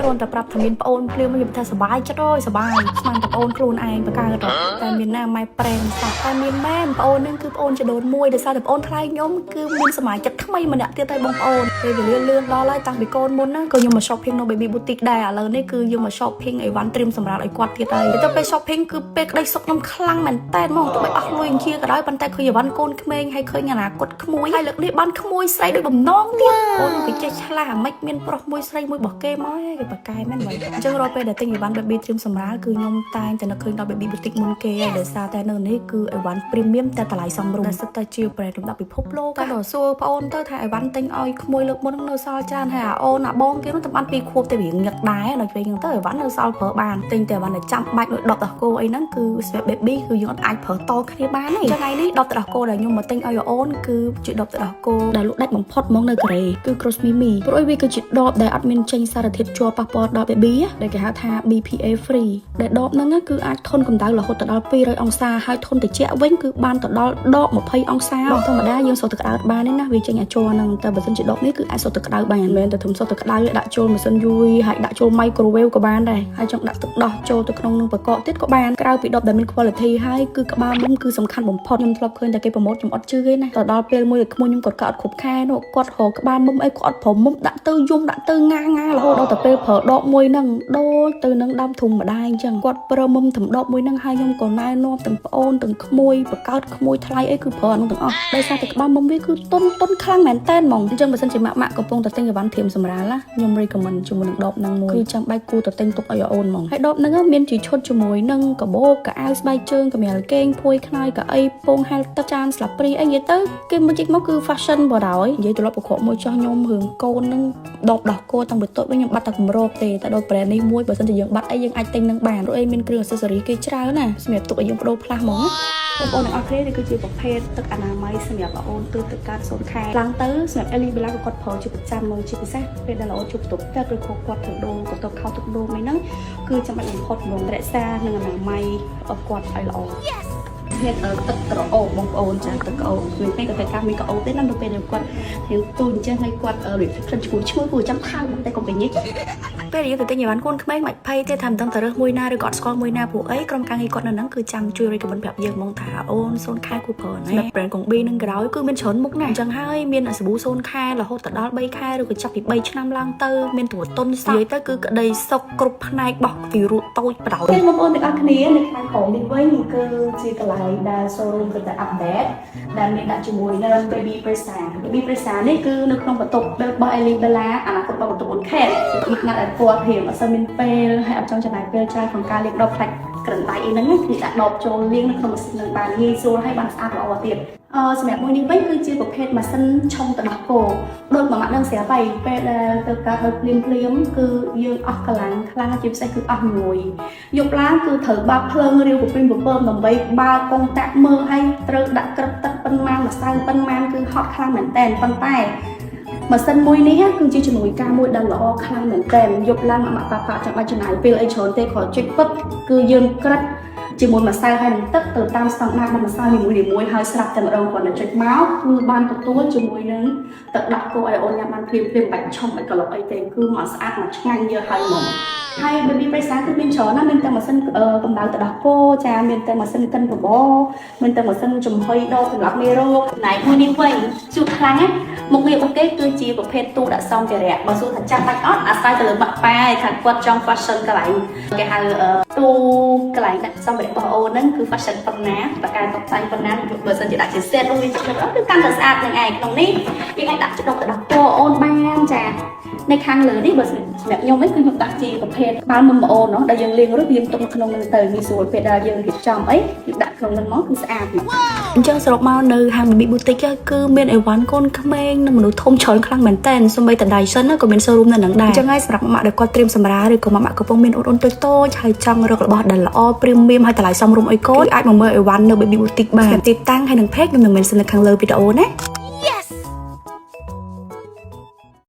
គ្រាន់តែប្រាប់ថាមានប្អូនភ្លាមខ្ញុំថាសប្បាយចិត្តអើយសប្បាយស្មានតែប្អូនខ្លួនឯងបកកើតតែមានណាម៉ែប្រេងសាក់តែមានមែនប្អូននឹងគឺប្អូនចដូនមួយដោយសារតែប្អូនថ្លៃខ្ញុំគឺមានសមាជិកថ្មីម្នាក់ទៀតហើយបងប្អូនពេលវេលាលឿនដល់ហើយតាំងពីកូនមុនណាក៏ខ្ញុំមក shopping នៅ baby boutique ដែរឥឡូវនេះគឺយើងមក shopping អីវ៉ាន់ត្រៀមសម្រាប់ឲ្យគាត់ទៀតហើយទៅពេល shopping គឺពេលក្តីសុខខ្ញុំខ្លាំងមែនតើហ្មងទោះបីអស់លុយអញ្ជាក៏ដោយប៉ុន្តែឃើញអីវ៉ាន់កូនក្មេងហើយឃើញអនាគតក្មួយហើយលើកនេះបានក្មួយស្រីដូចបំណងទៀតកូននឹងគេចេះឆ្លាស់អាម៉េចមានប្រុសមួយស្រីមួយរបស់គេមកហើយគេបកកែមែនបើអញ្ចឹងរាល់ពេលដែលទិញអីវ៉ាន់ baby ត្រៀមសម្រាប់គឺខ្ញុំតែងតែនឹកឃើញដល់ baby boutique មុនគេហើយដោយសារតែនៅនេះគឺអីវ៉ាន់ premium តែតម្លៃសមរម្យតែសិតតែជា brand លំដាប់ពិភពលោកក៏សួរប្អូនទៅថាអីវ៉ាន់ទិញឲ្យក្មួយលើកមុននៅសល់ច្រើនហើយអាអូនអាបងគេនោះតែបាន2ខួបតែវាងឹកដែរដល់ពេលហ្នឹងទៅអីវ៉ាន់នៅសល់ប្រើបានទិញតែអីវ៉ាន់ដែលចាំបាច់ដូចដបដោះគោអីហ្នឹងគឺសម្រាប់ baby គឺយើងអាចប្រើតគ្នាបានទេថ្ងៃនេះដបដោះគោដែលខ្ញុំមកទិញឲ្យអូនគឺជាដបដោះគោដែលលក់ដាច់បំផុតហ្មងនៅកូរ៉េគឺ Cross Mimi ព្រោះវាគឺជាដបដែលអត់មានចេញសារធាតុជាប់ប៉ះពាល់ដល់ baby ដែលគេហៅថា BPA free ដែលដបហ្នឹងគឺអាចធន់កម្ដៅរហូតដល់200អង្សាហើយធន់ត្រជាក់វិញគឺបានទៅដល់ដប20អង្សាធម្មតាយើងសុទ្ធតែក្តៅបានទេណាវាចេញអាចរហ្នឹងតែបើមិនជាដបនេះគឺអាចសុទ្ធតែក្តៅបានមិនមែនតែធំសុទ្ធតែក្តៅដាក់ចូលម៉ាស៊ីនយួយហើយដាក់ចូល microwave ក៏បានដែរហើយចង់ដាក់ទឹកដោះចូលទៅក្នុងនឹងប្រកបទៀតក៏បានក្រៅពីដបដែលមាន quality ហើយគឺក្បាលមុំគឺសំខាន់បំផុតខ្ញុំធ្លាប់ឃើញតែគេប្រម៉ូទខ្ញុំអត់ជឿទេណាទៅដល់ពេលមួយក្មួយខ្ញុំគាត់ក៏អត់គ្រប់ខែនោះគាត់រកក្បាលមុំអីគាត់ប្រមុំដាក់ទៅយំដាក់ទៅងារហូតដល់ទៅពេលប្រើដបមួយហ្នឹងដូចទៅនឹងដើមធុំម្ដាយអញ្ចឹងគាត់ប្រើមុំត្រឹមដបមួយហ្នឹងហើយខ្ញុំក៏ណែនាំទាំងប្អូនទាំងក្មួយបកកើតក្មួយថ្លៃអីគឺប្រើអានោះទាំងអស់ដោយសារតែក្បាលមុំវាគឺតុនខ្លាំងមែនតែនហ្មងអញ្ចឹងបើសិនជាម៉ាក់កំពុងតែទិញអីវ៉ាន់ធៀមសម្រាលណាខ្ញុំ recommend ជាមួយនឹងដបហ្នឹងមួយគឺចាំបាច់គួរតែទិញទុកឲ្យអូនហ្មងហើយដបហ្នឹងមានជាឈុតជាមួយនឹងកាបូបកៅអៅស្បែកជើងកាមេលកេងភួយខ្នើយកៅអីពងហែលទឹកចានស្លាបព្រីអីនិយាយទៅគេមកជីកមកគឺ fashion បដ ாய் និយាយទៅលប់ប្រក្រមួយចោះខ្ញុំរឿងកូនហ្នឹងដបដោះគោតាំងពីតូចវិញខ្ញុំបាត់តែគម្របទេតែដល់ brand នេះមួយបើសិនជាយើងបាត់អីយើងអាចទិញនឹងបានព្រោះអីមានគ្រឿង accessory គេច្រើនណាសម្រាប់ទុកឲ្យយើងបដូរផ្លាស់ហ្មងបងប្អូនទាំងអស់គ្នានេះគឺជាប្រភេទទឹកអនាម័យសម្រាប់បងប្អូនទើបទៅកើតសូនខែឡើងទៅសម្រាប់ Ellie Bella ក៏គាត់ប្រើជាប្រចាំមកជាពិសេសពេលដែលល្អជប់ទុកទឹកឬក៏គាត់ទៅដូរក៏ទៅខោទឹកដូរអីហ្នឹងគឺចាំបាច់បំផុតហ្មងរក្សានឹងអនាម័យរបស់គាត់ឲ្យល្អមានទឹកក្រអូបបងប្អូនចាទឹកក្រអូបពេលទៅតែការមានក្រអូបទេណាទៅពេលគាត់រៀងទូអញ្ចឹងហើយគាត់ reflection ឈ្មោះគួរចាំថើបតែកុំទៅញិចពេលយើងទៅទិញអីវ៉ាន់កូនក្មេងមិនភ័យទេថាមិនដឹងទៅរើសមួយណាឬក៏អត់ស្គាល់មួយណាព្រោះអីក្រុមការងារគាត់នៅហ្នឹងគឺចាំជួយ recommend ប្រាប់យើងហ្មងថាអូនសូនខែគូប្រើណា brand កង B នឹងក្រោយគឺមានច្រើនមុខណាស់អញ្ចឹងហើយមានសាប៊ូសូនខែរហូតដល់3ខែឬក៏ចាប់ពី3ឆ្នាំឡើងទៅមានតួតុនសោះនិយាយទៅគឺក្តីសុខគ្រប់ផ្នែករបស់វីរុសតូចបដ ாய் បងប្អូនទាំងអស់គ្នានៅខាងក្រោមនេះវិញគឺជាកន្លែងដែល showroom គឺតែ update ដែលមានដាក់ជាមួយនៅ baby presa នេះគឺនៅក្នុងបន្ទប់របស់ Ellie Bella អនាគតរបស់បន្ទប់ 4K ពីណាត់ឲ្យគាត់ព្រាមអត់សូវមានពេលហើយអត់ចង់ចំណាយពេលច្រើនក្នុងការលាងដបផ្លាច់ក្រឹងដៃអីហ្នឹងគឺដាក់ដបចូលលាងនៅក្នុងម៉ាស៊ីននឹងបានងាយស្រួលហើយបានស្អាតល្អទៀតសម្រាប់មួយនេះវិញគឺជាប្រភេទម៉ាស៊ីនឆុងទឹកដោះគោដូចមួយម៉ាក់នឹងស្រាប់ហើយពេលដែលទៅកើតដោយភ្លាមគឺយើងអស់កម្លាំងខ្លាំងជាពិសេសគឺអស់មួយយប់ឡើងគឺត្រូវបើកភ្លើងរាវពពើដើម្បីបើកកងតាក់មើលហើយត្រូវដាក់ក្រឹបទឹកប៉ុន្មានម្សៅប៉ុន្មានគឺហត់ខ្លាំងមែនតែនប៉ុន្តែម៉ាស៊ីនមួយនេះគឺជាជំនួយការមួយដែលល្អខ្លាំងមែនទែនយប់ឡើងម៉ាក់ប៉ាចាំបាច់ចំណាយពេលអីច្រើនទេគ្រាន់ចុចពឹបគឺយើងក្រិតជាមួយម្សៅហើយនឹងទឹកទៅតាមស្តង់ដាររបស់ម្សៅនីមួយៗហើយស្រាប់តែម្ដងគាត់ទៅចុចមកគឺបានទទួលជាមួយនឹងទឹកដោះគោឲ្យអូនញ៉ាំបានភ្លាមបាច់ឆុំឲ្យកន្លុកអីទេគឺមកស្អាតមកឆ្ងាញ់យកហើយហ្មងហើយ baby presa គឺមានច្រើនណាស់មានតែម៉ាស៊ីនកម្ដៅទឹកដោះគោចាមានតែម៉ាស៊ីនកិនបបរមានតែម៉ាស៊ីនចំហុយដបសម្រាប់មេរោគណៃមួយនេះវិញជូតខ្លាំងណាស់មុខងាររបស់គេគឺជាប្រភេទទូដាក់សំភារៈបើសួរថាចាំបាច់អត់អាស្រ័យទៅលើម៉ាក់ប៉ាឯថាគាត់ចង់ fashion កន្លែងគេហៅទូកន្លែងដាក់សំភារៈរបស់អូនហ្នឹងគឺ fashion ប៉ុណ្ណាបកកែតុបតែងប៉ុណ្ណាបើសិនជាដាក់ជា set នោះវាគឺកាន់តែស្អាតនឹងឯងក្នុងនេះយើងអាចដាក់ដបទឹកដោះគោអូនបានចានៅខាងលើនេះបើសម្រាប់ខ្ញុំវិញគឺខ្ញុំដាក់ជាប្រភេទក្បាលមុំប្អូនដែលយើងលាងរួចយើងទុកក្នុងនឹងទៅងាយស្រួលពេលដែលយើងរៀបចំអីយើងដាក់ក្នុងនឹងមកគឺស្អាតអញ្ចឹងសរុបមកនៅហាង baby boutique គឺមានអីវ៉ាន់កូនក្មេងនិងមនុស្សធំច្រើនខ្លាំងមែនតើសូម្បីតែ Dyson ក៏មាន showroom នៅនឹងដែរអញ្ចឹងហើយសម្រាប់ម៉ាក់ដែលគាត់ត្រៀមសម្រាលឬក៏ម៉ាក់កំពុងមានអូនតូចហើយចង់រករបស់ដែលល្អ premium ហើយតម្លៃសមរម្យឲ្យកូនអាចមកមើលអីវ៉ាន់នៅ baby boutique បានទីតាំងហើយនឹង page ខ្ញុំនឹងមាននៅខាងលើវីដេអូណា